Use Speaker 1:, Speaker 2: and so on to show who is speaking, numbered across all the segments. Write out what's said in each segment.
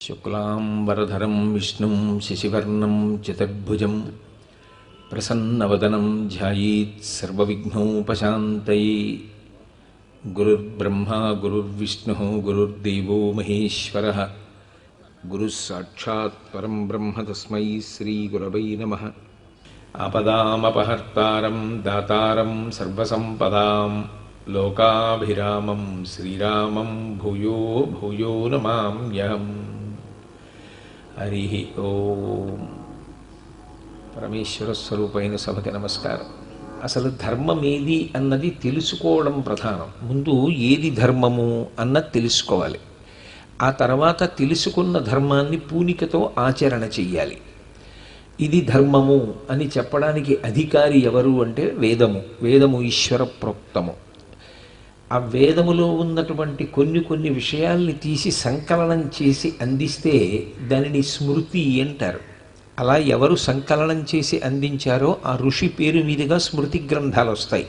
Speaker 1: శుక్లాంబరధరం విష్ణుం శశివర్ణం చతుర్భుజం ప్రసన్నవదనం ధ్యాయేత్ సర్వవిఘ్నోపశాంతయే. గురుర్బ్రహ్మా గురుర్విష్ణుః గురుర్దేవో మహేశ్వరః. గురుస్సాక్షాత్ పరం బ్రహ్మ తస్మై శ్రీగురవై నమః. ఆపదామపహర్తారం దాతారం సర్వసంపదాం లోకాభిరామం శ్రీరామం భూయో భూయో నమామ్యహం. హరి ఓం. పరమేశ్వర స్వరూపైన సభకి నమస్కారం. అసలు ధర్మం ఏది అన్నది తెలుసుకోవడం ప్రధానం. ముందు ఏది ధర్మము అన్నది తెలుసుకోవాలి. ఆ తర్వాత తెలుసుకున్న ధర్మాన్ని పూనికతో ఆచరణ చెయ్యాలి. ఇది ధర్మము అని చెప్పడానికి అధికారి ఎవరు అంటే వేదము. వేదము ఈశ్వర ప్రోక్తము. ఆ వేదములో ఉన్నటువంటి కొన్ని విషయాల్ని తీసి సంకలనం చేసి అందిస్తే దానిని స్మృతి అంటారు. అలా ఎవరు సంకలనం చేసి అందించారో ఆ ఋషి పేరు మీదుగా స్మృతి గ్రంథాలు వస్తాయి.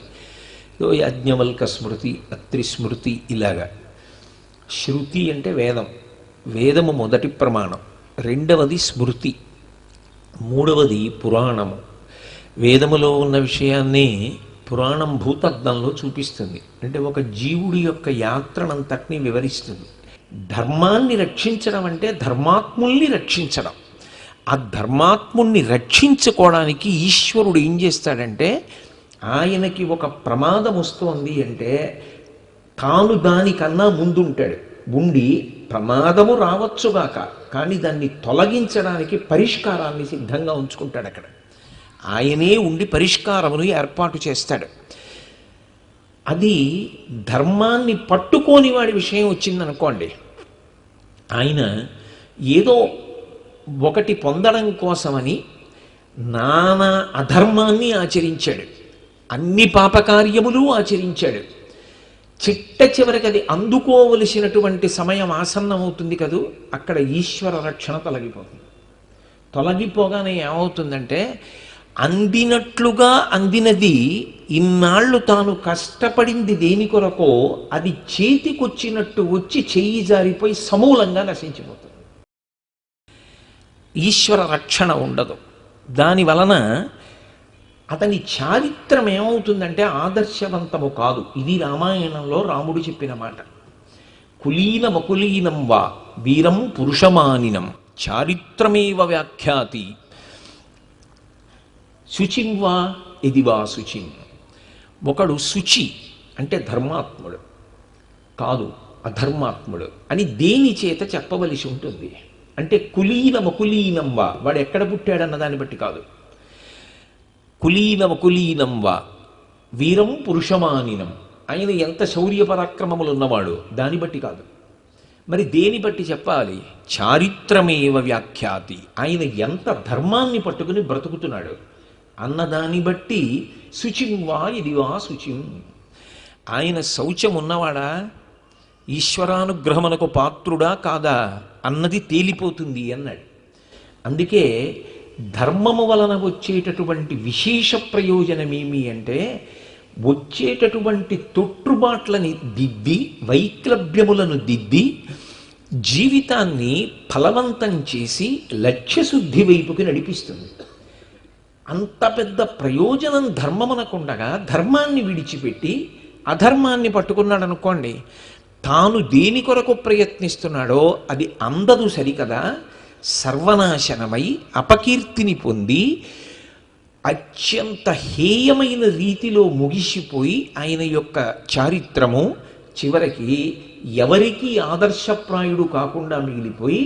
Speaker 1: యాజ్ఞవల్క స్మృతి, అత్రి స్మృతి, ఇలాగా. శృతి అంటే వేదం. వేదము మొదటి ప్రమాణం. రెండవది స్మృతి. మూడవది పురాణము. వేదములో ఉన్న విషయాన్ని పురాణం భూతద్దంలో చూపిస్తుంది. అంటే ఒక జీవుడి యొక్క యాత్రనంతటినీ వివరిస్తుంది. ధర్మాన్ని రక్షించడం అంటే ధర్మాత్ముల్ని రక్షించడం. ఆ ధర్మాత్ముల్ని రక్షించుకోవడానికి ఈశ్వరుడు ఏం చేస్తాడంటే, ఆయనకి ఒక ప్రమాదం వస్తోంది అంటే తాను దానికన్నా ముందుంటాడు. ఉండి ప్రమాదము రావచ్చుగాక, కానీ దాన్ని తొలగించడానికి పరిష్కారాన్ని సిద్ధంగా ఉంచుకుంటాడు. అక్కడ ఆయనే ఉండి పరిష్కారమును ఏర్పాటు చేస్తాడు. అది ధర్మాన్ని పట్టుకోని వాడి విషయం వచ్చిందనుకోండి, ఆయన ఏదో ఒకటి పొందడం కోసమని నానా అధర్మాన్ని ఆచరించాడు. అన్ని పాపకార్యములు ఆచరించాడు. చిట్ట చివరికి అది అందుకోవలసినటువంటి సమయం ఆసన్నమవుతుంది కదూ, అక్కడ ఈశ్వర రక్షణ తొలగిపోతుంది. తొలగిపోగానే ఏమవుతుందంటే, అందినట్లుగా అందినది ఇన్నాళ్ళు తాను కష్టపడింది దేని కొరకో అది చేతికొచ్చినట్టు వచ్చి చెయ్యి జారిపోయి సమూలంగా నశించిపోతుంది. ఈశ్వర రక్షణ ఉండదు. దానివలన అతని చారిత్రం ఏమవుతుందంటే ఆదర్శవంతము కాదు. ఇది రామాయణంలో రాముడు చెప్పిన మాట. కులీనమకులీనం వా వీరం పురుషమానినం చారిత్రమేవ వ్యాఖ్యాతి శుచిం వా ఇది వా శుచిం. ఒకడు శుచి అంటే ధర్మాత్ముడు కాదు, అధర్మాత్ముడు అని దేని చేత చెప్పవలసి ఉంటుంది అంటే కులీనమకులీనం వా, వాడు ఎక్కడ పుట్టాడన్న దాన్ని బట్టి కాదు. కులీనమకులీనం వా వీరం పురుషమానినం, ఆయన ఎంత శౌర్య పరాక్రమములు ఉన్నవాడు దాన్ని బట్టి కాదు. మరి దేని బట్టి చెప్పాలి? చారిత్రమేవ వ్యాఖ్యాతి, ఆయన ఎంత ధర్మాన్ని పట్టుకుని బ్రతుకుతున్నాడు అన్నదాన్ని బట్టి శుచిం వా ఇది వా శుచిం. ఆయన శౌచం ఉన్నవాడా, ఈశ్వరానుగ్రహమునకు పాత్రుడా కాదా అన్నది తేలిపోతుంది అన్నాడు. అందుకే ధర్మము వలన వచ్చేటటువంటి విశేష ప్రయోజనమేమి అంటే, వచ్చేటటువంటి తొట్టుబాట్లని దిద్ది, వైక్లభ్యములను దిద్ది, జీవితాన్ని ఫలవంతం చేసి లక్ష్యశుద్ధి వైపుకి నడిపిస్తుంది. అంత పెద్ద ప్రయోజనం ధర్మమునకుండగా ధర్మాన్ని విడిచిపెట్టి అధర్మాన్ని పట్టుకున్నాడు అనుకోండి, తాను దేని కొరకు ప్రయత్నిస్తున్నాడో అది అందదు సరికదా, సర్వనాశనమై అపకీర్తిని పొంది అత్యంత హేయమైన రీతిలో ముగిసిపోయి ఆయన యొక్క చారిత్రము చివరికి ఎవరికీ ఆదర్శప్రాయుడు కాకుండా మిగిలిపోయి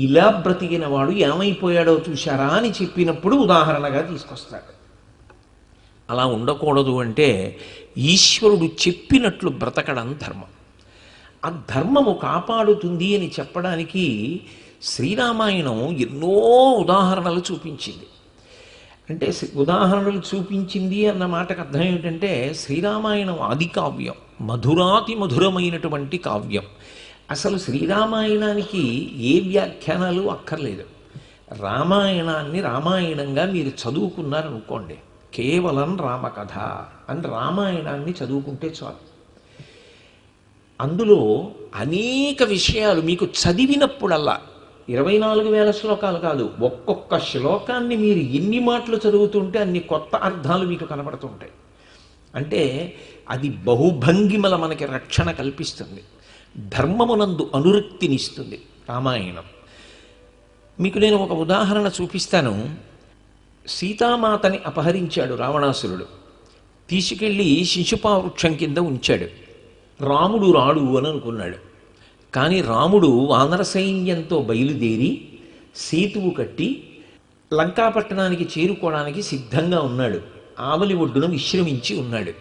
Speaker 1: ఇలా బ్రతికిన వాడు ఏమైపోయాడో చూశారా అని చెప్పినప్పుడు ఉదాహరణగా తీసుకొస్తాడు. అలా ఉండకూడదు అంటే ఈశ్వరుడు చెప్పినట్లు బ్రతకడం ధర్మం. ఆ ధర్మము కాపాడుతుంది అని చెప్పడానికి శ్రీరామాయణం ఎన్నో ఉదాహరణలు చూపించింది. అంటే ఉదాహరణలు చూపించింది అన్న మాటకు అర్థం ఏమిటంటే, శ్రీరామాయణం ఆది కావ్యం, మధురాతి మధురమైనటువంటి కావ్యం. అసలు శ్రీరామాయణానికి ఏ వ్యాఖ్యానాలు అక్కర్లేదు. రామాయణాన్ని రామాయణంగా మీరు చదువుకున్నారనుకోండి, కేవలం రామకథ అని రామాయణాన్ని చదువుకుంటే చాలు. అందులో అనేక విషయాలు మీకు చదివినప్పుడల్లా 24,000 శ్లోకాలు కాదు, ఒక్కొక్క శ్లోకాన్ని మీరు ఎన్ని మాటలు చదువుతుంటే అన్ని కొత్త అర్థాలు మీకు కనపడుతుంటాయి. అంటే అది బహుభంగిమల మనకి రక్షణ కల్పిస్తుంది, ధర్మమునందు అనురక్తినిస్తుంది రామాయణం. మీకు నేను ఒక ఉదాహరణ చూపిస్తాను. సీతామాతని అపహరించాడు రావణాసురుడు, తీసుకెళ్ళి శిశుపా వృక్షం కింద ఉంచాడు. రాముడు రాడు అని అనుకున్నాడు. కానీ రాముడు వానర సైన్యంతో బయలుదేరి సేతువు కట్టి లంకాపట్టణానికి చేరుకోవడానికి సిద్ధంగా ఉన్నాడు. ఆవలి ఒడ్డున విశ్రమించి ఉన్నాడు.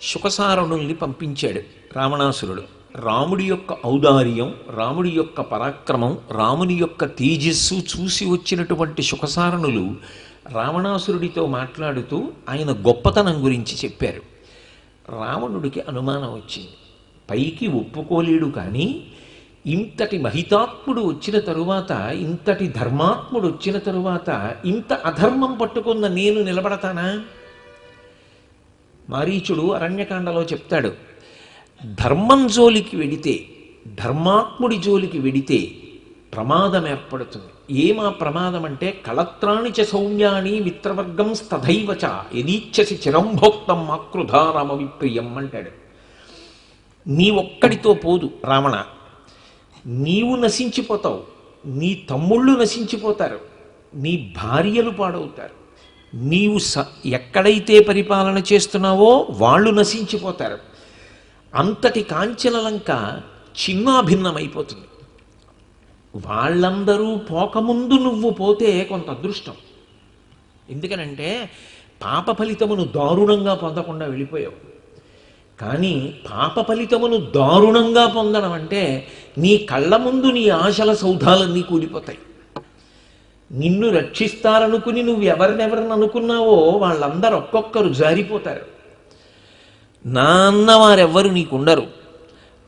Speaker 1: శుకసారణుల్ని పంపించాడు రావణాసురుడు. రాముడి యొక్క ఔదార్యం, రాముడి యొక్క పరాక్రమం, రాముని యొక్క తేజస్సు చూసి వచ్చినటువంటి శుకసారణులు రావణాసురుడితో మాట్లాడుతూ ఆయన గొప్పతనం గురించి చెప్పారు. రావణుడికి అనుమానం వచ్చింది. పైకి ఒప్పుకోలేడు, కానీ ఇంతటి మహితాత్ముడు వచ్చిన తరువాత, ఇంతటి ధర్మాత్ముడు వచ్చిన తరువాత ఇంత అధర్మం పట్టుకున్న నేను నిలబడతానా? మారీచుడు అరణ్యకాండలో చెప్తాడు, ధర్మం జోలికి వెడితే, ధర్మాత్ముడి జోలికి వెడితే ప్రమాదం ఏర్పడుతుంది. ఏమా ప్రమాదం అంటే, కళత్రాణి చ సౌమ్యాని మిత్రవర్గం స్తథైవచ యదీచ్ఛసి చిరంభోక్తం ఆకృధారామ విప్రియం అంటాడు. నీ ఒక్కడితో పోదు రావణ, నీవు నశించిపోతావు, నీ తమ్ముళ్ళు నశించిపోతారు, నీ భార్యలు పాడవుతారు, నీవు ఎక్కడైతే పరిపాలన చేస్తున్నావో వాళ్ళు నశించిపోతారు. అంతటి కాంచనలంక చిన్నాభిన్నమైపోతుంది. వాళ్ళందరూ పోకముందు నువ్వు పోతే కొంత అదృష్టం. ఎందుకనంటే పాప ఫలితమును దారుణంగా పొందకుండా వెళ్ళిపోయావు. కానీ పాప ఫలితమును దారుణంగా పొందడం అంటే నీ కళ్ళ ముందు నీ ఆశల సౌధాలన్నీ కూలిపోతాయి. నిన్ను రక్షిస్తారనుకుని నువ్వు ఎవరినెవరిని అనుకున్నావో వాళ్ళందరూ ఒక్కొక్కరు జారిపోతారు. నా అన్నవారెవ్వరు నీకుండరు.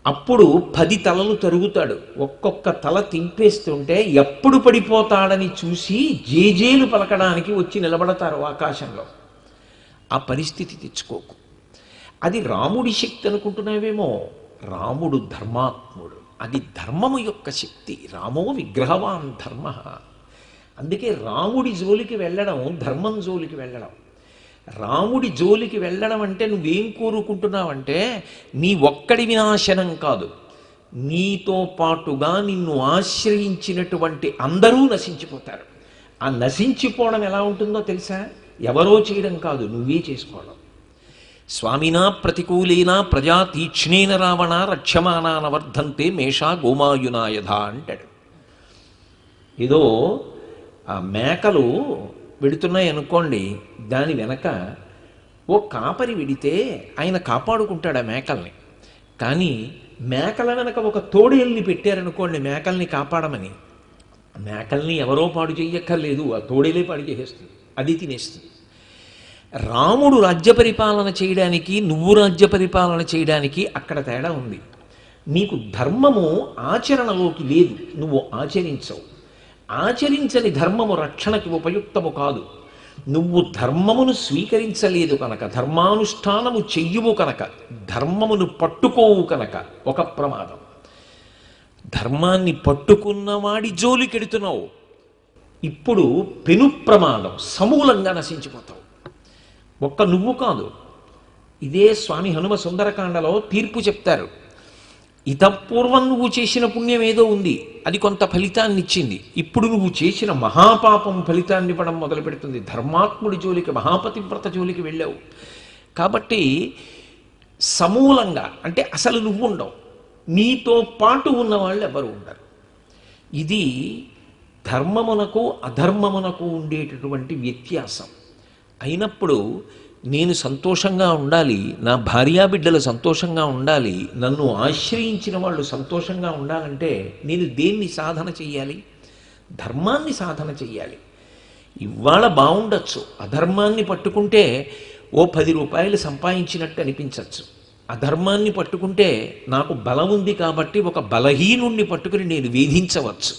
Speaker 1: అప్పుడు 10 తలలు తరుగుతాడు. ఒక్కొక్క తల తింపేస్తుంటే ఎప్పుడు పడిపోతాడని చూసి జేజేలు పలకడానికి వచ్చి నిలబడతారు ఆకాశంలో. ఆ పరిస్థితి తెచ్చుకోకు. అది రాముడి శక్తి అనుకుంటున్నావేమో. రాముడు ధర్మాత్ముడు, అది ధర్మము యొక్క శక్తి. రామో విగ్రహవాన్ ధర్మ. అందుకే రాముడి జోలికి వెళ్ళడం ధర్మం జోలికి వెళ్ళడం. రాముడి జోలికి వెళ్ళడం అంటే నువ్వేం కోరుకుంటున్నావంటే నీ ఒక్కడి వినాశనం కాదు, నీతో పాటుగా నిన్ను ఆశ్రయించినటువంటి అందరూ నశించిపోతారు. ఆ నశించిపోవడం ఎలా ఉంటుందో తెలుసా? ఎవరో చేయడం కాదు, నువ్వే చేసుకోవడం. స్వామినా ప్రతికూలేనా ప్రజా తీక్ష్ణేన రావణ రక్షమానాన వర్ధంతే మేషా గోమాయునాయధ అంటాడు. ఏదో ఆ మేకలు వెడుతున్నాయి అనుకోండి, దాని వెనక ఓ కాపరి వెడితే ఆయన కాపాడుకుంటాడు ఆ మేకల్ని. కానీ మేకల వెనక ఒక తోడేల్ని పెట్టారనుకోండి మేకల్ని కాపాడమని, మేకల్ని ఎవరో పాడు చెయ్యక్కర్లేదు, ఆ తోడేలే పాడు చేసేస్తుంది, అది తినేస్తుంది. రాముడు రాజ్య పరిపాలన చేయడానికి, నువ్వు రాజ్య పరిపాలన చేయడానికి అక్కడ తేడా ఉంది. నీకు ధర్మము ఆచరణలోకి లేదు, నువ్వు ఆచరించవు. ఆచరించని ధర్మము రక్షణకి ఉపయుక్తము కాదు. నువ్వు ధర్మమును స్వీకరించలేదు కనుక, ధర్మానుష్ఠానము చెయ్యువు కనుక, ధర్మమును పట్టుకోవు కనుక ఒక ప్రమాదం. ధర్మాన్ని పట్టుకున్నవాడి జోలికెడుతున్నావు, ఇప్పుడు పెను ప్రమాదం, సమూలంగా నశించిపోతావు. ఒక్క నువ్వు కాదు. ఇదే స్వామి హనుమ సుందరకాండలో తీర్పు చెప్తారు. ఇతపూర్వం నువ్వు చేసిన పుణ్యం ఏదో ఉంది, అది కొంత ఫలితాన్ని ఇచ్చింది. ఇప్పుడు నువ్వు చేసిన మహాపాపం ఫలితాన్ని ఇవ్వడం మొదలు పెడుతుంది. ధర్మాత్ముడి జోలికి, మహాపతివ్రత జోలికి వెళ్ళావు కాబట్టి సమూలంగా, అంటే అసలు నువ్వు ఉండవు, నీతో పాటు ఉన్న వాళ్ళు ఎవరు ఉండరు. ఇది ధర్మమునకు అధర్మమునకు ఉండేటటువంటి వ్యత్యాసం. అయినప్పుడు నేను సంతోషంగా ఉండాలి, నా భార్యాబిడ్డలు సంతోషంగా ఉండాలి, నన్ను ఆశ్రయించిన వాళ్ళు సంతోషంగా ఉండాలంటే నేను దేన్ని సాధన చెయ్యాలి? ధర్మాన్ని సాధన చెయ్యాలి. ఇవాళ బాగుండొచ్చు, అధర్మాన్ని పట్టుకుంటే ఓ 10 రూపాయలు సంపాదించినట్టు అనిపించవచ్చు. అధర్మాన్ని పట్టుకుంటే నాకు బలం ఉంది కాబట్టి ఒక బలహీనుణ్ణి పట్టుకుని నేను వేధించవచ్చు.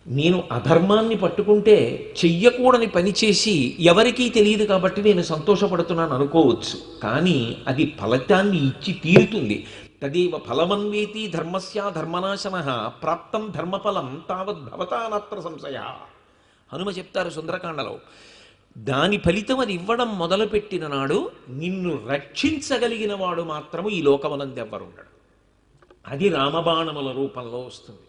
Speaker 1: నేను అధర్మాన్ని పట్టుకుంటే చెయ్యకూడని పని చేసి ఎవరికీ తెలియదు కాబట్టి నేను సంతోషపడుతున్నాను అనుకోవచ్చు, కానీ అది ఫలితాన్ని ఇచ్చి తీరుతుంది. తదేవ ఫలమన్వేతి ధర్మస్య ధర్మనాశన ప్రాప్తం ధర్మఫలం తావద్భవతానత్ర సంశయ. హనుమ చెప్తారు సుందరకాండలో, దాని ఫలితం అది ఇవ్వడం మొదలుపెట్టిన నాడు నిన్ను రక్షించగలిగిన వాడు మాత్రము ఈ లోకమునందు ఎవ్వరుండడు. అది రామబాణముల రూపంలో వస్తుంది.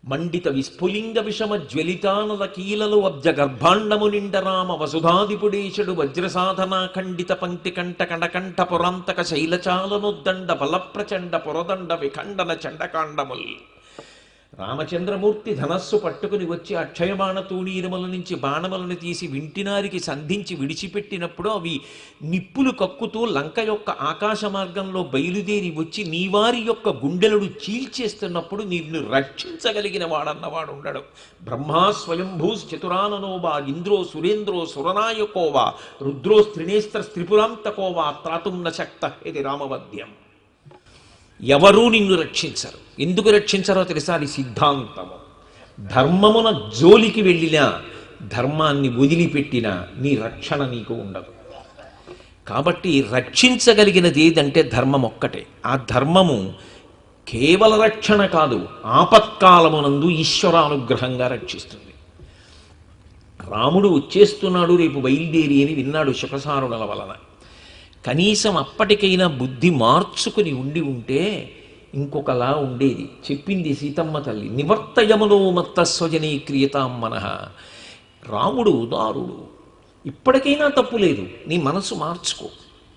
Speaker 1: మండిత విస్ఫులింగ విషమ జ్వలితానల కీలలు అబ్జ గర్భాండము నిండ రామ వసుధాదిపుడేశుడు వజ్రసాధన ఖండిత పంక్తి కంఠ కణకంఠ పురాంతక శైలచాలనొద్దండ బలప్రచండ పురదండ విఖండన చండకాండముల్. రామచంద్రమూర్తి ధనస్సు పట్టుకుని వచ్చి అక్షయబాణ తూణీరముల నుంచి బాణములను తీసి వింటినారికి సంధించి విడిచిపెట్టినప్పుడు అవి నిప్పులు కక్కుతూ లంక యొక్క ఆకాశ మార్గంలో బయలుదేరి వచ్చి నీవారి యొక్క గుండెలను చీల్చేస్తున్నప్పుడు నిన్ను రక్షించగలిగిన వాడన్నవాడు ఉండడు. బ్రహ్మా స్వయంభూశ్చతురాననోవా ఇంద్రో సురేంద్రో సురనాయకోవా రుద్రో స్త్రినేస్త్ర స్త్రిపురాంతకోవా త్రాతుం న శక్తః ఇది రామవద్యం. ఎవరూ నిన్ను రక్షించరు. ఎందుకు రక్షించరో తెలుసా? అది సిద్ధాంతము. ధర్మమున జోలికి వెళ్ళినా, ధర్మాన్ని వదిలిపెట్టినా నీ రక్షణ నీకు ఉండదు. కాబట్టి రక్షించగలిగినది ఏదంటే ధర్మం ఒక్కటే. ఆ ధర్మము కేవల రక్షణ కాదు, ఆపత్కాలమునందు ఈశ్వరానుగ్రహంగా రక్షిస్తుంది. రాముడు వచ్చేస్తున్నాడు రేపు బయలుదేరి అని విన్నాడు శుకసారుల వలన. కనీసం అప్పటికైనా బుద్ధి మార్చుకుని ఉంటే ఇంకొకలా ఉండేది. చెప్పింది సీతమ్మ తల్లి, నివర్తయములో మత్త స్వజనీ క్రియతాం మనః. రాముడు ఉదారుడు, ఇప్పటికైనా తప్పు లేదు, నీ మనసు మార్చుకో,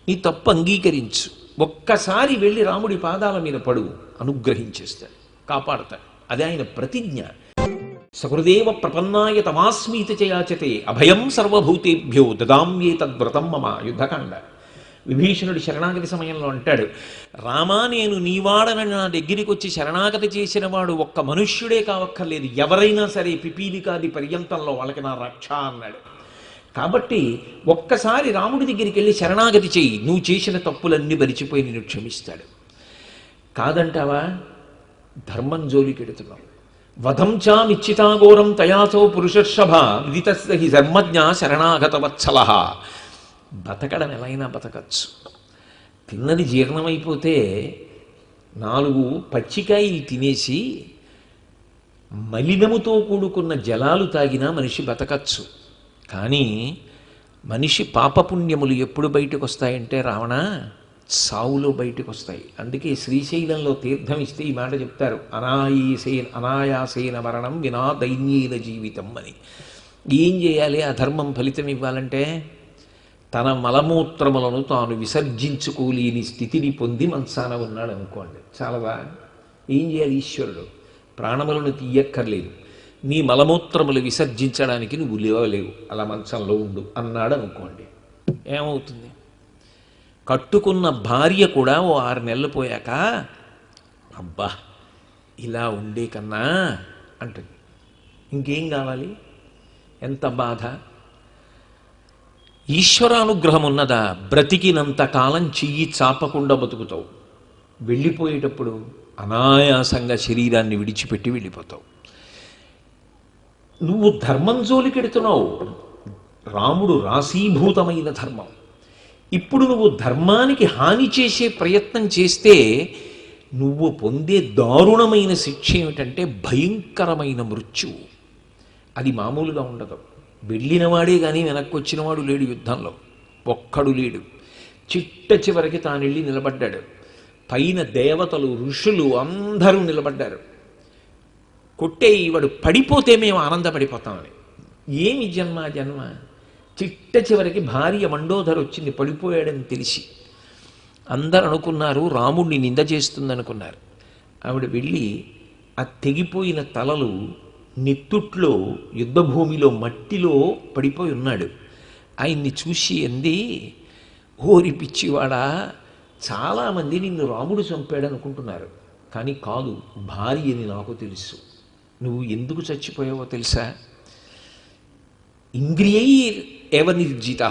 Speaker 1: నీ తప్పు అంగీకరించు, ఒక్కసారి వెళ్ళి రాముడి పాదాల మీద పడు, అనుగ్రహించేస్తాడు, కాపాడతాడు. అది ఆయన ప్రతిజ్ఞ. సహృదేవ ప్రపన్నాయ తమాస్మీతి చయాచతే అభయం సర్వభూతేభ్యో దదామ్యే తద్వ్రతం మమ. యుద్ధకాండ. విభీషణుడు శరణాగతి సమయంలో అంటాడు, రామా నేను నీవాడనని నా దగ్గరికి వచ్చి శరణాగతి చేసిన వాడు ఒక్క మనుష్యుడే కావక్కర్లేదు, ఎవరైనా సరే పిపీలికాది పర్యంతంలో వాళ్ళకి నా రక్ష అన్నాడు. కాబట్టి ఒక్కసారి రాముడి దగ్గరికి వెళ్ళి శరణాగతి చెయ్యి, నువ్వు చేసిన తప్పులన్నీ మరిచిపోయి నిన్ను క్షమిస్తాడు. కాదంటావా? ధర్మం జోలికెడుతున్నావు. వధం చా నిశ్చితాఘోరం తయాసో పురుషర్షభ విదితస్య హి ధర్మజ్ఞ శరణాగత వత్సలః. బతకడం ఎలా అయినా బతకచ్చు. తిన్నది జీర్ణమైపోతే 4 పచ్చికాయలు తినేసి మలినముతో కూడుకున్న జలాలు తాగినా మనిషి బతకచ్చు. కానీ మనిషి పాపపుణ్యములు ఎప్పుడు బయటకు వస్తాయంటే రావణ సావులో బయటకు వస్తాయి. అందుకే శ్రీశైలంలో తీర్థం ఇస్తే ఈ మాట చెప్తారు, అనాయాసేన మరణం వినా దైన్యేన జీవితం అని. ఏం చేయాలి? ఆ ధర్మం ఫలితం ఇవ్వాలంటే తన మలమూత్రములను తాను విసర్జించుకోలేని స్థితిని పొంది మంచాన ఉన్నాడు అనుకోండి, చాలదా? ఏం చేయాలి? ఈశ్వరుడు ప్రాణములను తీయక్కర్లేదు, నీ మలమూత్రములు విసర్జించడానికి నువ్వు లేవలేవు, అలా మంచంలో ఉండు అన్నాడు అనుకోండి. ఏమవుతుంది? కట్టుకున్న భార్య కూడా ఓ 6 నెలలు పోయాక అబ్బా ఇలా ఉండే కన్నా అంటుంది. ఇంకేం కావాలి? ఎంత బాధ! ఈశ్వరానుగ్రహం ఉన్నదా? బ్రతికినంత కాలం చెయ్యి చాపకుండా బతుకుతావు. వెళ్ళిపోయేటప్పుడు అనాయాసంగా శరీరాన్ని విడిచిపెట్టి వెళ్ళిపోతావు. నువ్వు ధర్మం జోలికెడుతున్నావు. రాముడు రాశీభూతమైన ధర్మం. ఇప్పుడు నువ్వు ధర్మానికి హాని చేసే ప్రయత్నం చేస్తే నువ్వు పొందే దారుణమైన శిక్ష ఏమిటంటే భయంకరమైన మృత్యువు. అది మామూలుగా ఉండదు. వెళ్ళినవాడే కానీ వెనక్కి వచ్చినవాడు లేడు. యుద్ధంలో ఒక్కడు లేడు. చిట్ట చివరికి తాను వెళ్ళి నిలబడ్డాడు. పైన దేవతలు ఋషులు అందరూ నిలబడ్డారు. వాడు పడిపోతే మేము ఆనందపడిపోతామని. ఏమి జన్మ చిట్ట చివరికి భార్య మండోదరి వచ్చింది, పడిపోయాడని తెలిసి. అందరూ అనుకున్నారు రాముడిని నింద చేస్తుందనుకున్నారు. ఆవిడ వెళ్ళి ఆ తెగిపోయిన తలలు నెత్తుట్లో యుద్ధభూమిలో మట్టిలో పడిపోయి ఉన్నాడు. ఆయన్ని చూసి అంది, ఓరి పిచ్చివాడా, చాలామంది నిన్ను రాముడు చంపాడు అనుకుంటున్నారు, కానీ కాదు, భార్యని నాకు తెలుసు. నువ్వు ఎందుకు చచ్చిపోయావో తెలుసా? ఇంద్రియై ఏవ నిర్జిత,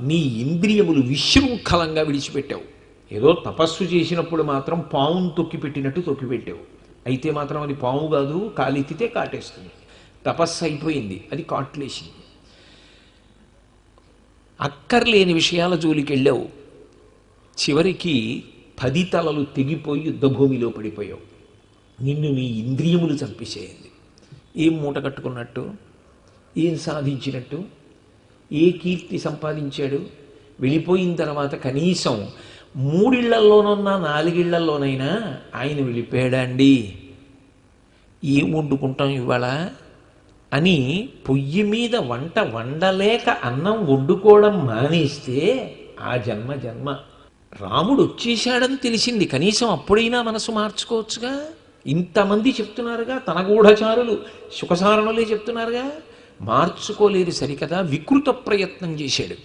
Speaker 1: నీ ఇంద్రియములు విశృంఖలంగా విడిచిపెట్టావు. ఏదో తపస్సు చేసినప్పుడు మాత్రం పావును తొక్కిపెట్టినట్టు తొక్కిపెట్టావు. అయితే మాత్రం అది పాము కాదు, కాలెత్తితే కాటేస్తుంది. తపస్సు అయిపోయింది, అది కాట్లేసింది. అక్కర్లేని విషయాల జోలికి వెళ్ళావు, చివరికి 10 తలలు తెగిపోయి యుద్ధభూమిలో పడిపోయావు. నిన్ను నీ ఇంద్రియములు చంపేసేయండి. ఏం మూట కట్టుకున్నట్టు, ఏం సాధించినట్టు, ఏ కీర్తి సంపాదించాడు? వెళ్ళిపోయిన తర్వాత కనీసం 3 ఇళ్లలోనన్నా 4 ఇళ్లలోనైనా ఆయన వెళ్ళిపోయాడా అండి, ఏం వండుకుంటాం ఇవాళ అని పొయ్యి మీద వంట వండలేక అన్నం వండుకోవడం మానేస్తే ఆ జన్మ జన్మ. రాముడు వచ్చేశాడని తెలిసింది, కనీసం అప్పుడైనా మనసు మార్చుకోవచ్చుగా. ఇంతమంది చెప్తున్నారుగా, తన గూఢచారులు సుఖసారణులే చెప్తున్నారుగా, మార్చుకోలేదు సరికదా. వికృత ప్రయత్నం చేశాడు.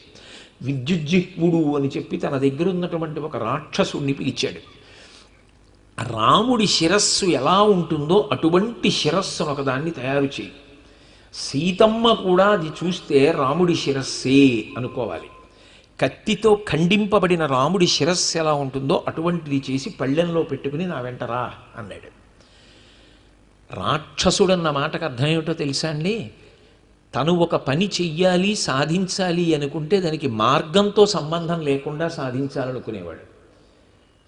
Speaker 1: విద్యుజ్జిహ్వుడు అని చెప్పి తన దగ్గర ఉన్నటువంటి ఒక రాక్షసుణ్ణి పిలిచాడు. రాముడి శిరస్సు ఎలా ఉంటుందో అటువంటి శిరస్సును ఒకదాన్ని తయారు చేయి. సీతమ్మ కూడా అది చూస్తే రాముడి శిరస్సే అనుకోవాలి. కత్తితో ఖండింపబడిన రాముడి శిరస్సు ఎలా ఉంటుందో అటువంటిది చేసి పళ్ళెంలో పెట్టుకుని నా వెంటరా అన్నాడు. రాక్షసుడన్న మాటకు అర్థం ఏమిటో తెలుసా అండి? తను ఒక పని చెయ్యాలి, సాధించాలి అనుకుంటే దానికి మార్గంతో సంబంధం లేకుండా సాధించాలనుకునేవాడు.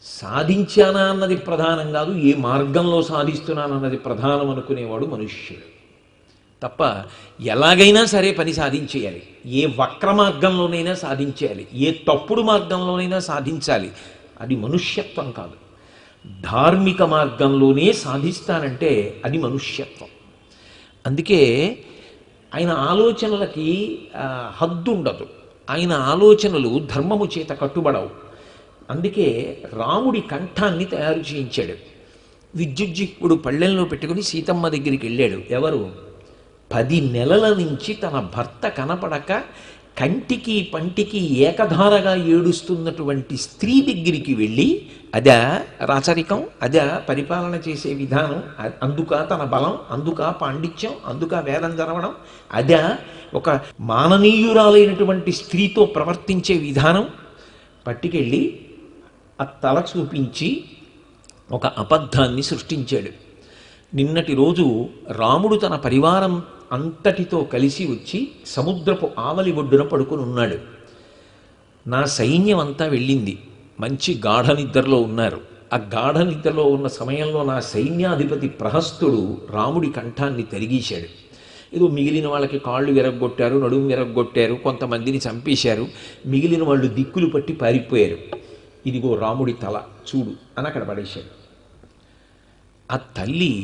Speaker 1: సాధించానా అన్నది ప్రధానం కాదు, ఏ మార్గంలో సాధిస్తున్నానన్నది ప్రధానం అనుకునేవాడు మనుష్యుడు. తప్ప ఎలాగైనా సరే పని సాధించేయాలి, ఏ వక్ర మార్గంలోనైనా సాధించేయాలి, ఏ తప్పుడు మార్గంలోనైనా సాధించాలి, అది మనుష్యత్వం కాదు. ధార్మిక మార్గంలోనే సాధిస్తానంటే అది మనుష్యత్వం. అందుకే ఆయన ఆలోచనలకి హద్దు ఉండదు, ఆయన ఆలోచనలు ధర్మము చేత కట్టుబడవు. అందుకే రాముడి కంఠాన్ని తయారు చేయించాడు. విద్యుజ్జిహ్వుడు పళ్ళెంలో పెట్టుకుని సీతమ్మ దగ్గరికి వెళ్ళాడు. ఎవరు? 10 నెలల నుంచి తన భర్త కనపడక కంటికి పంటికి ఏకధారగా ఏడుస్తున్నటువంటి స్త్రీ దగ్గరికి వెళ్ళి, అదా రాచరికం, అదా పరిపాలన చేసే విధానం, అందుక తన బలం, అందుక పాండిత్యం, అందుక వేదం జరవడం, అదా ఒక మాననీయురాలైనటువంటి స్త్రీతో ప్రవర్తించే విధానం? పట్టుకెళ్ళి ఆ తల చూపించి ఒక అబద్ధాన్ని సృష్టించాడు. నిన్నటి రోజు రాముడు తన పరివారం అంతటితో కలిసి వచ్చి సముద్రపు ఆవలి ఒడ్డున పడుకొని ఉన్నాడు. నా సైన్యం అంతా వెళ్ళింది, మంచి గాఢ నిద్రలో ఉన్నారు. ఆ గాఢ నిద్రలో ఉన్న సమయంలో నా సైన్యాధిపతి ప్రహస్తుడు రాముడి కంఠాన్ని తరిగేశాడు. ఏదో మిగిలిన వాళ్ళకి కాళ్ళు విరగ్గొట్టారు, నడుము విరగ్గొట్టారు, కొంతమందిని చంపేశారు, మిగిలిన వాళ్ళు దిక్కులు పట్టి పారిపోయారు. ఇదిగో రాముడి తల చూడు అని అక్కడ పడేశాడు. ఆ తల్లి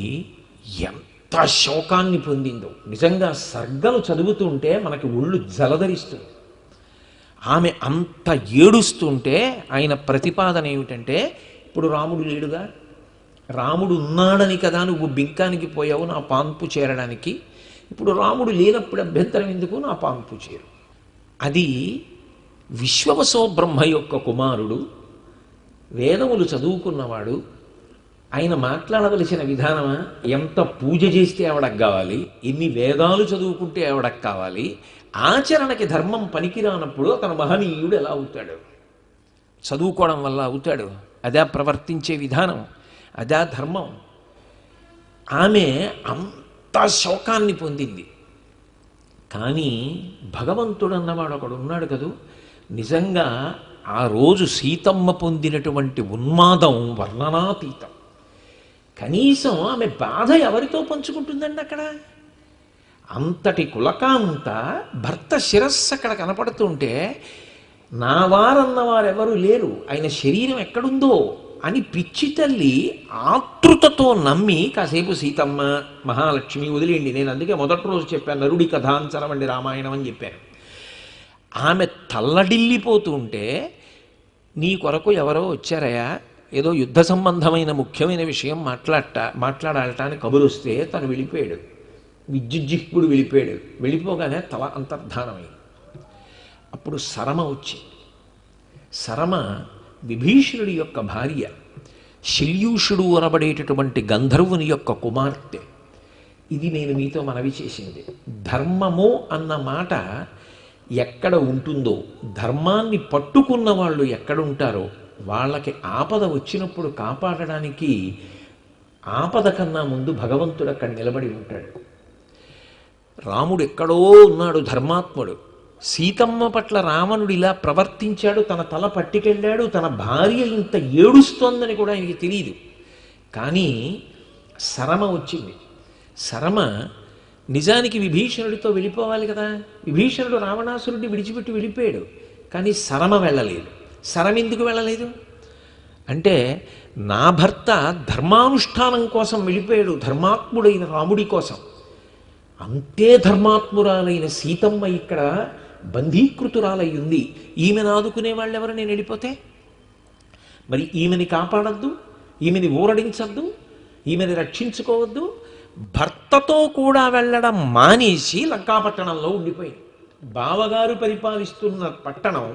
Speaker 1: ఎంత శోకాన్ని పొందిందో, నిజంగా సర్గలు చదువుతుంటే మనకి ఒళ్ళు జలధరిస్తుంది. ఆమె అంత ఏడుస్తుంటే ఆయన ప్రతిపాదన ఏమిటంటే, ఇప్పుడు రాముడు లేడుగా, రాముడు ఉన్నాడని కదా నువ్వు బింకానికి పోయావు నా పాన్పు చేరడానికి, ఇప్పుడు రాముడు లేనప్పుడు అభ్యంతరం ఎందుకు, నా పాన్పు చేరు. అది విశ్వవసో బ్రహ్మ యొక్క కుమారుడు, వేదములు చదువుకున్నవాడు, ఆయన మాట్లాడవలసిన విధానమా? ఎంత పూజ చేస్తే ఆవిడకు కావాలి, ఎన్ని వేదాలు చదువుకుంటే ఆవిడకు కావాలి, ఆచరణకి ధర్మం పనికిరానప్పుడు అతను మహనీయుడు ఎలా అవుతాడు? చదువుకోవడం వల్ల అవుతాడు? అదా ప్రవర్తించే విధానం, అదా ధర్మం? ఆమె అంత శోకాన్ని పొందింది. కానీ భగవంతుడు అన్నవాడు ఒకడు ఉన్నాడు కదూ, నిజంగా ఆ రోజు సీతమ్మ పొందినటువంటి ఉన్మాదం వర్ణనాతీతం. కనీసం ఆమె బాధ ఎవరితో పంచుకుంటుందండి? అక్కడ అంతటి కులకాంత భర్త శిరస్సు అక్కడ కనపడుతుంటే నా వారన్నవారెవరూ లేరు, ఆయన శరీరం ఎక్కడుందో అని పిచ్చి తల్లి ఆతృతతో నమ్మి కాసేపు సీతమ్మ మహాలక్ష్మి వదిలేయండి. నేను అందుకే మొదటి రోజు చెప్పాను, నరుడి కథాంచరమండి రామాయణం అని చెప్పాను. ఆమె తల్లడిల్లిపోతూ ఉంటే నీ కొరకు ఎవరో వచ్చారయ్యా, ఏదో యుద్ధ సంబంధమైన ముఖ్యమైన విషయం మాట్లాడటానికి కబురు వస్తే తను వెళ్ళిపోయాడు. విద్యుజ్జిహ్వుడు వెళ్ళిపోయాడు. వెళ్ళిపోగానే తల అంతర్ధానమైంది. అప్పుడు సరమ వచ్చి, సరమ విభీషణుడి యొక్క భార్య, శల్యూషుడు అనబడేటటువంటి గంధర్వుని యొక్క కుమార్తె. ఇది నేను మీతో మనవి చేసింది. ధర్మము అన్న మాట ఎక్కడ ఉంటుందో, ధర్మాన్ని పట్టుకున్న వాళ్ళు ఎక్కడ ఉంటారో వాళ్ళకి ఆపద వచ్చినప్పుడు కాపాడడానికి ఆపద కన్నా ముందు భగవంతుడు అక్కడ నిలబడి ఉంటాడు. రాముడు ఎక్కడో ఉన్నాడు, ధర్మాత్ముడు. సీతమ్మ పట్ల రావణుడు ఇలా ప్రవర్తించాడు, తన తల పట్టుకెళ్ళాడు, తన భార్య ఇంత ఏడుస్తోందని కూడా ఆయనకి తెలియదు. కానీ సరమ వచ్చింది. సరమ నిజానికి విభీషణుడితో వెళ్ళిపోవాలి కదా. విభీషణుడు రావణాసురుడిని విడిచిపెట్టి వెళ్ళిపోయాడు, కానీ సరమ వెళ్ళలేదు. సరమ ఎందుకు వెళ్ళలేదు అంటే, నా భర్త ధర్మానుష్ఠానం కోసం వెళ్ళిపోయాడు, ధర్మాత్ముడైన రాముడి కోసం. అంతే ధర్మాత్మురాలైన సీతమ్మ ఇక్కడ బంధీకృతురాలై ఉంది. ఈమెను ఆదుకునే వాళ్ళు ఎవరు నేను వెళ్ళిపోతే? మరి ఈమెని కాపాడద్దు, ఈమెని ఊరడించద్దు, ఈమెని రక్షించుకోవద్దు. భర్తతో కూడా వెళ్ళడం మానేసి లంకాపట్టణంలో ఉండిపోయింది. బావగారు పరిపాలిస్తున్న పట్టణం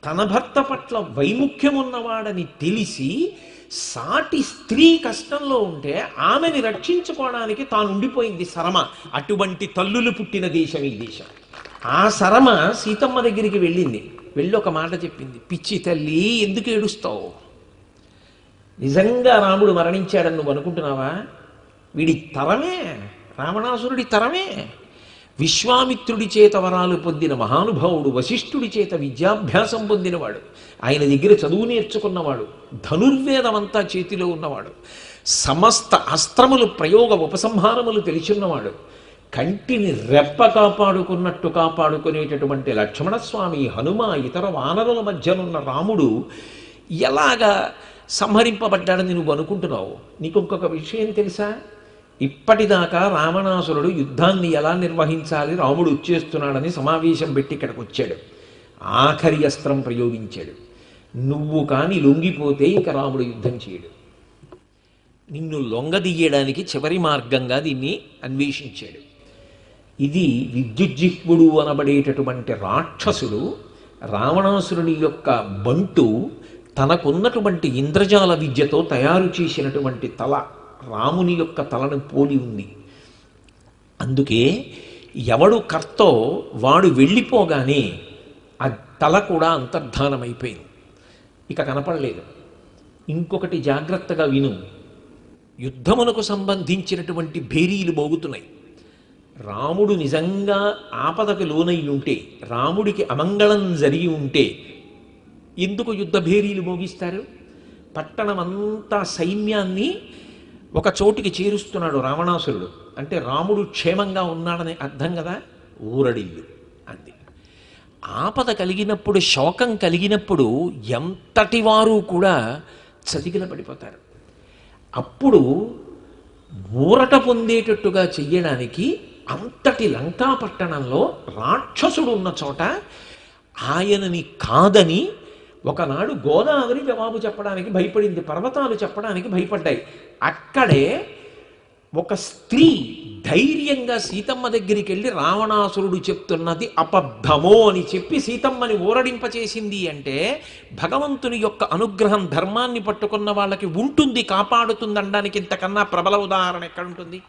Speaker 1: తన భర్త పట్ల వైముఖ్యం ఉన్నవాడని తెలిసి సాటి స్త్రీ కష్టంలో ఉంటే ఆమెని రక్షించుకోవడానికి తాను ఉండిపోయింది సరమ. అటువంటి తల్లులు పుట్టిన దేశం ఈ దేశం. ఆ సరమ సీతమ్మ దగ్గరికి వెళ్ళింది. వెళ్ళి ఒక మాట చెప్పింది, పిచ్చి తల్లి ఎందుకు ఏడుస్తావు? నిజంగా రాముడు మరణించాడని నువ్వు అనుకుంటున్నావా? వీడి తరమే, రావణాసురుడి తరమే. విశ్వామిత్రుడి చేత వరాలు పొందిన మహానుభావుడు, వశిష్ఠుడి చేత విద్యాభ్యాసం పొందినవాడు, ఆయన దగ్గర చదువు నేర్చుకున్నవాడు, ధనుర్వేదమంతా చేతిలో ఉన్నవాడు, సమస్త అస్త్రములు ప్రయోగ ఉపసంహారములు తెలిసిన్నవాడు, కంటిని రెప్ప కాపాడుకున్నట్టు కాపాడుకునేటటువంటి లక్ష్మణస్వామి, హనుమ, ఇతర వానరుల మధ్యనున్న రాముడు ఎలాగా సంహరింపబడ్డాడని నువ్వు అనుకుంటున్నావు? నీకు ఇంకొక విషయం తెలుసా? ఇప్పటిదాకా రావణాసురుడు యుద్ధాన్ని ఎలా నిర్వహించాలి రాముడు వచ్చేస్తున్నాడని సమావేశం పెట్టి ఇక్కడికి వచ్చాడు. ఆఖరి అస్త్రం ప్రయోగించాడు. నువ్వు కాని లొంగిపోతే ఇక రాముడు యుద్ధం చేయడు. నిన్ను లొంగదీయడానికి చివరి మార్గంగా దీన్ని అన్వేషించాడు. ఇది విద్యుజ్జిహ్వుడు అనబడేటటువంటి రాక్షసుడు, రావణాసురుడి యొక్క బంటు, తనకున్నటువంటి ఇంద్రజాల విద్యతో తయారు చేసినటువంటి తల రాముని యొక్క తలను పోలి ఉంది. అందుకే ఎవడు కర్తో వాడు వెళ్ళిపోగానే ఆ తల కూడా అంతర్ధానమైపోయింది, ఇక కనపడలేదు. ఇంకొకటి జాగ్రత్తగా విను, యుద్ధమునకు సంబంధించినటువంటి భేరీలు మోగుతున్నాయి. రాముడు నిజంగా ఆపదకు లోనై ఉంటే, రాముడికి అమంగళం జరిగి ఉంటే ఎందుకు యుద్ధ భేరీలు మోగిస్తారు? పట్టణమంతా సైన్యాన్ని ఒక చోటికి చేరుస్తున్నాడు రావణాసురుడు అంటే రాముడు క్షేమంగా ఉన్నాడని అర్థం కదా. ఊరడిల్లు అంది. ఆపద కలిగినప్పుడు, శోకం కలిగినప్పుడు ఎంతటి వారు కూడా చతికిల పడిపోతారు. అప్పుడు ఊరట పొందేటట్టుగా చెయ్యడానికి అంతటి లంకాపట్టణంలో రాక్షసుడు ఉన్న చోట ఆయనని కాదని ఒకనాడు గోదావరి జవాబు చెప్పడానికి భయపడింది, పర్వతాలు చెప్పడానికి భయపడ్డాయి. అక్కడే ఒక స్త్రీ ధైర్యంగా సీతమ్మ దగ్గరికి వెళ్ళి రావణాసురుడు చెప్తున్నది అబద్ధమో అని చెప్పి సీతమ్మని ఊరడింపచేసింది. అంటే భగవంతుని యొక్క అనుగ్రహం ధర్మాన్ని పట్టుకున్న వాళ్ళకి ఉంటుంది, కాపాడుతుంది అనడానికి ఇంతకన్నా ప్రబల ఉదాహరణ ఎక్కడుంటుంది?